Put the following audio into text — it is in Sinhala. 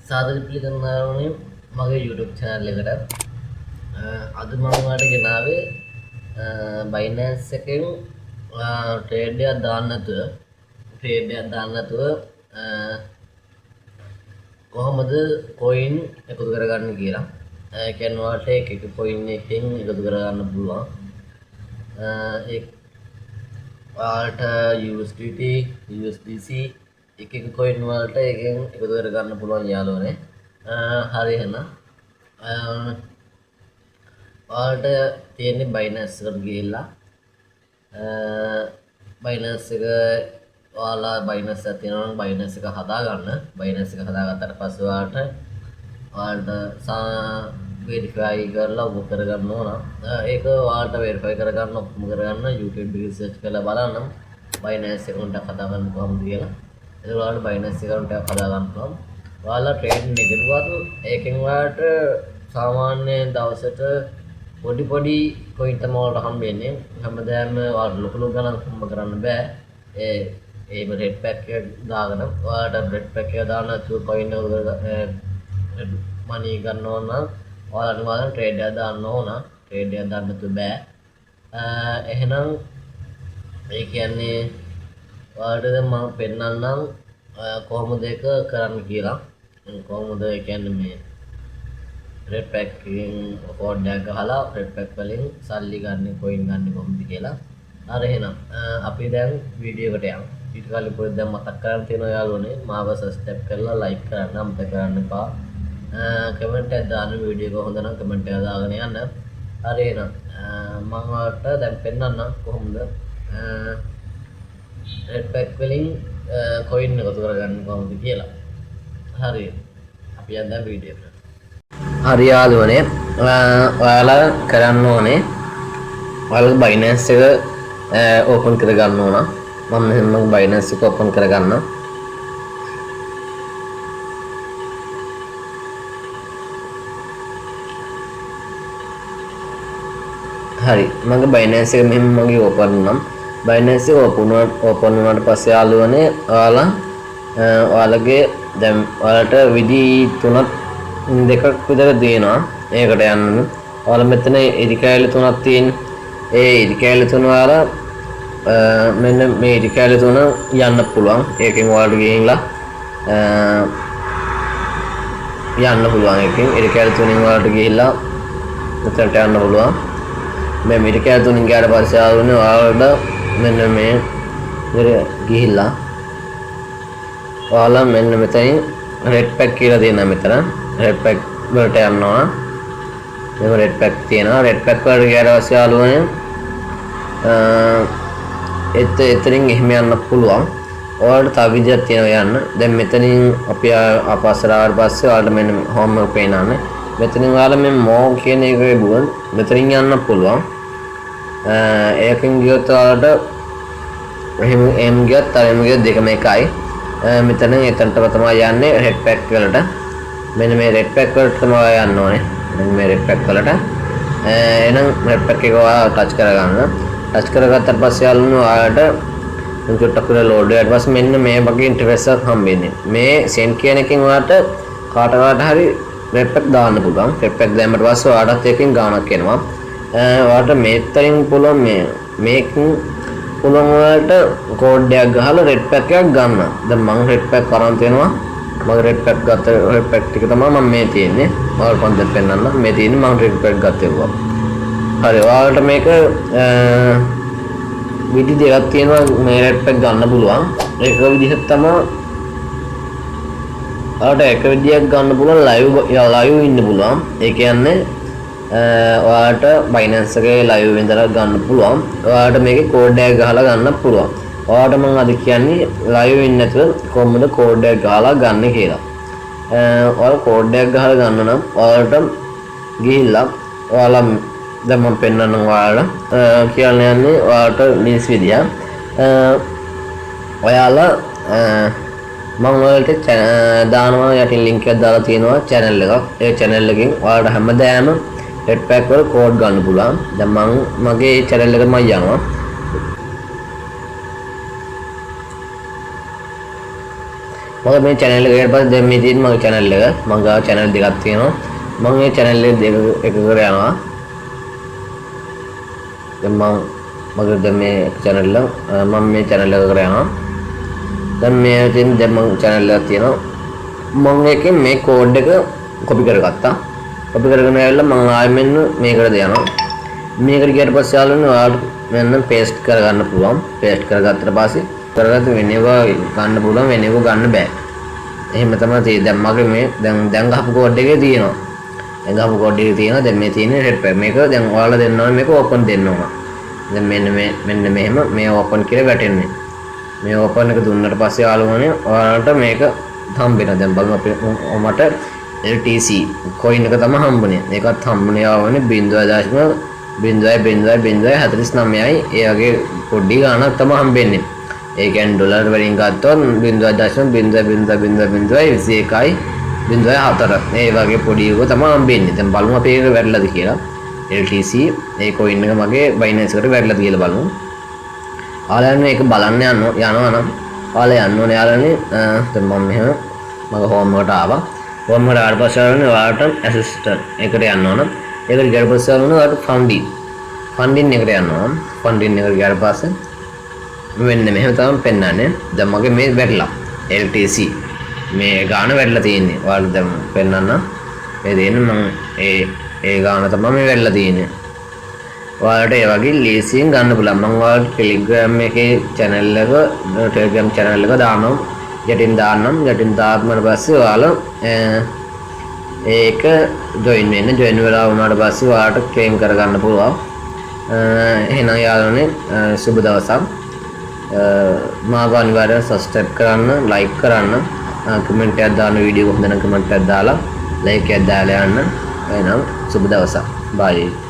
සාදර පිළිගන්නාවනේ මගේ YouTube channel එකට. අද මම ඔයාලට ගෙනාවේ Binance එකෙන් trade එකක් දාන්න නැතුව කොහොමද coin එකතු කරගන්න කියලා. ඒ කියන්නේ ඔයාලට එක coin එකකින් එකතු කරගන්න පුළුවන්. ඔයාලට USDT, USDC එක coin වලට එකෙන් එකතු කරගන්න පුළුවන් යාළුවනේ. හරි එහෙනම් ඔයාලට තියෙන්නේ Binance එකට ගිහිල්ලා Binance එක ඔයාලා Binance එක තියෙනවා නම් Binance එක හදාගන්න. Binance එක හදාගත්තට පස්සේ ඔයාලට verify කරලා ඔබ කරගන්න ඕන. ඒක ඔයාලට verify කරගන්න ඔක්කොම කරගන්න YouTube එකේ search කරලා බලන්න Binance account එක හදාගන්න කොහොමද කියලා. ඒක ඔයාලට Binance account එකක් හදාගන්න පුළුවන්. ඔයාලා trading එක කරුවාද ඒකෙන් ඔයාලට සාමාන්‍ය දවසට පොඩි coin තමයි ඔයාලට හම්බෙන්නේ. හැමදාම ඔයාලට ලොකු ගණන් හම්බ කරන්න බෑ. ඒ red pack එක දාගෙන ඔයාලට red pack එක දාන්න coin එක money ගන්න ඕන නම් ඔයාලට අනිවාර්යෙන් trade එක දාන්න ඕන. trade එක දාන්න තු බෑ. එහෙනම් ඒ කියන්නේ ඔයාලට දැන් මම පෙන්නන්නම් කොහොමද ඒක කරන්න කියලා. කොහොමද ඒ කියන්නේ මේ red pack එකෙන් code එක ගහලා red pack වලින් සල්ලි ගන්න coin ගන්න කොහොමද කියලා. හරි එහෙනම් අපි දැන් වීඩියෝ එකට යමු. ඊට කලින් පොඩ්ඩක් දැන් මතක් කරන් තියෙනවා යාළුවනේ මාව subscribe කරලා like කරන්න අමතක කරන්න එපා. කමෙන්ට් එකක් දාන්න වීඩියෝ එක හොඳ නම් කමෙන්ට් එකක් දාගෙන යන්න. හරි එහෙනම් මම ඔයාලට දැන් පෙන්නන්නම් කොහොමද red pack වලින් coin එකතු කරගන්න කොහොමද කියලා. හරි අපි යන්න දැන් වීඩියෝ එකට. හරි යාළුවනේ ඔයාලා කරන්න ඕනේ ඔයාලා Binance එක open කරගන්න ඕන. මම මෙහෙම Binance එක open කරගන්න. හරි මගේ Binance එක මෙහෙම මගේ open වුණා. Binance එක open වුණාට පස්සේ යාළුවනේ ඔයාලගේ දැන් ඔයාලට විදි තුනක් දෙකක් විතර දෙනවා. ඒකට යන්න. ඔයාලා මෙතන ඉරිකැලි තුනක් තියෙන. ඒ ඉරිකැලි තුන ඔයාලා මෙන්න මේ ඉරිකැලි තුන යන්න පුළුවන්. ඒකෙන් ඔයාලට ගිහින්ලා යන්න පුළුවන්. ඒකෙන් ඉරිකැලි තුنين ඔයාලට ගිහිල්ලා මෙතනට යන්න පුළුවන්. මේ ඉරිකැලි තුنين ගියාට පස්සේ ආවනේ ඔයාලට මෙන්න මේ ගිහිල්ලා ඔයාලා මෙන්න මෙතනින් red pack කියලා දෙනවා මෙතන. red pack වලට යන්න ඕන. මේක red pack තියෙනවා. red pack වලට ගියාට පස්සේ යාළුවනේ එතනින් එහෙම යන්න පුළුවන්. ඔයාලට තව විදියක් තියෙනවා යන්න. දැන් මෙතනින් අපි අපස්සරාවට පස්සේ ඔයාලට මෙන්න home එක පේනන්නේ. මෙතනින් ඔයාලා මේ more කියන එකේ බුවන් මෙතනින් යන්න පුළුවන්. ඒකෙන් ගියොත් ඔයාලට එහෙම ගියත් අර එහෙම ගියත් දෙකම එකයි. මෙතන එතනට තමයි යන්නේ red pack වලට. මෙන්න මේ red pack වලට තමයි යන්න ඕනේ. මෙන්න මේ red pack වලට. එහෙනම් red pack එක ඔයාලා ටච් කරගන්න. ටච් කරගත්තට පස්සේ ඔයාලට චුට්ටක් විතර ලෝඩ් වෙලා ඊට පස්සේ මෙන්න මේ වගේ ඉන්ටර්ෆේස් එකක් හම්බෙන්නේ. මේ send කියන එකෙන් ඔයාලට කාට හරි red pack දාන්න පුළුවන්. red pack දැම්මට පස්සේ ඔයාලට එකකින් ගාණක් එනවා. ඔයාලට මේතරින් පුළුවන් මේකෙන් පුළුවන් ඔයාලට කෝඩ් එකක් ගහලා red pack එකක් ගන්න. දැන් මම red pack කරන් තියෙනවා. මම red pack ගත්ත red pack ටික තමයි මම මේ තියෙන්නේ. ඔයාලට පොඩ්ඩක් පෙන්නන්න. මේ තියෙන්නේ මම red pack ගත්තේවා. හරි ඔයාලට මේක විදි දෙකක් තියෙනවා මේ red pack ගන්න පුළුවන්. ඒක විදිහට තමයි ඔයාලට එක විදියක් ගන්න පුළුවන් live ඉන්න පුළුවන්. ඒ කියන්නේ ඔයාලට Binance එකේ live ඉඳලා ගන්න පුළුවන්. ඔයාලට මේකේ කෝඩ් එකක් ගහලා ගන්න පුළුවන්. ඔයාලට මම අද කියන්නේ live ඉන්න නැතුව කොහොමද කෝඩ් එකක් ගහලා ගන්න කියලා. ඔයාලා කෝඩ් එකක් ගහලා ගන්න නම් ඔයාලට ගිහිල්ලා ඔයාලා දැන් මම පෙන්නන්නම් ඔයාලට කියන්න යන්නේ ඔයාලට ලින්ක්ස් විදිය. ඔයාලා මම ඔයාලට දානවා යටින් link එකක් දාලා තියෙනවා channel එකක්. ඒ channel එකෙන් ඔයාලට හැමදාම red pack වල කෝඩ් ගන්න පුළුවන්. දැන් මම මගේ channel එකට මම යනවා. මම මේ channel එකට පස්සේ දැන් මේ තියෙන මගේ channel එක මම ගාව channel දෙකක් තියෙනවා මම මේ channel එක එකකට යනවා දැන් මගේ දැන් මේ channel එක මම මේ channel එකකට යනවා දැන් මේ තියෙන දැන් මම channel එකක් තියෙනවා මම එකෙන් මේ code එක copy කරගත්තා copy කරගෙන ආවලා මම ආයෙ මෙන්න මේකට යනවා මේකට ගියට පස්සේ ආලුනේ ඔයාලට මෙන්න paste කරගන්න පුළුවන් paste කරගත්තට පස්සේ කරගත්ත වෙනේවා ගන්න පුළුවන් වෙනේව ගන්න බෑ එහෙම තමයි තියෙන්නේ දැන් මගේ මේ දැන් ගහපු code එකේ තියෙනවා දැන් ගහපු code එකේ තියෙනවා දැන් මේ තියෙන red pack මේක දැන් ඔයාලා දෙන්න ඕනේ මේක open දෙන්න ඕන දැන් මෙන්න මෙහෙම මේ open කියලා වැටෙන්නේ මේ open එක දුන්නාට පස්සේ ආලුවනේ ඔයාලට මේක හම්බෙනවා දැන් බලමු අපේ මට LTC coin එක තමයි හම්බුනේ මේකත් හම්බුනේ ආවනේ 0.049යි ඒ වගේ පොඩි ගාණක් තමයි හම්බෙන්නේ ඒ කියන්නේ ඩොලර් වලින් ගත්තොත් 0.00021යි 0.4 ඒ වගේ පොඩි එක තමයි හම්බෙන්නේ දැන් බලමු අපේ එක වැටලාද කියලා LTC ඒ coin එක මගේ Binance එකට වැටලාද කියලා බලමු ආලයන් ඒක බලන්න යනවා නම් ඔයාලා යන්න ඕනේ යාළුවනේ දැන් මම මෙහෙම මගේ home එකට ආවා home එකට ආවට පස්සේ ආවනේ ඔයාලට assistant එකට යන්න ඕන ඒකට ගියාට පස්සේ ආවනේ ඔයාලට funding එකට යන්න ඕන funding එකට ගියාට පස්සේ මෙන්න මෙහෙම තමයි පෙන්නන්නේ දැන් මගේ මේ වැටලා LTC මේ ගාන වැටලා තියෙන්නේ ඔයාලට දැන් පෙන්නන්න ඒ දෙන්නේ මම ඒ ගාන තමයි මේ වැටලා තියෙන්නේ ඔයාලට ඒ වගේ ලීසියෙන් ගන්න පුළුවන් මම ඔයාලට Telegram එකේ channel එක Telegram channel එක දානවා යටින් දාන්න පස්සේ ඔයාලා ඒක join වෙලා වුණාට පස්සේ ඔයාලට claim කරගන්න පුළුවන් එහෙනම් යාළුවනේ සුබ දවසක් මාව අනිවාර්යෙන් subscribe කරන්න like කරන්න comment එකක් දාන්න වීඩියෝ එක හොඳ නම් comment එකක් දාලා like එකක් දාලා යන්න එහෙනම් සුබ දවසක් bye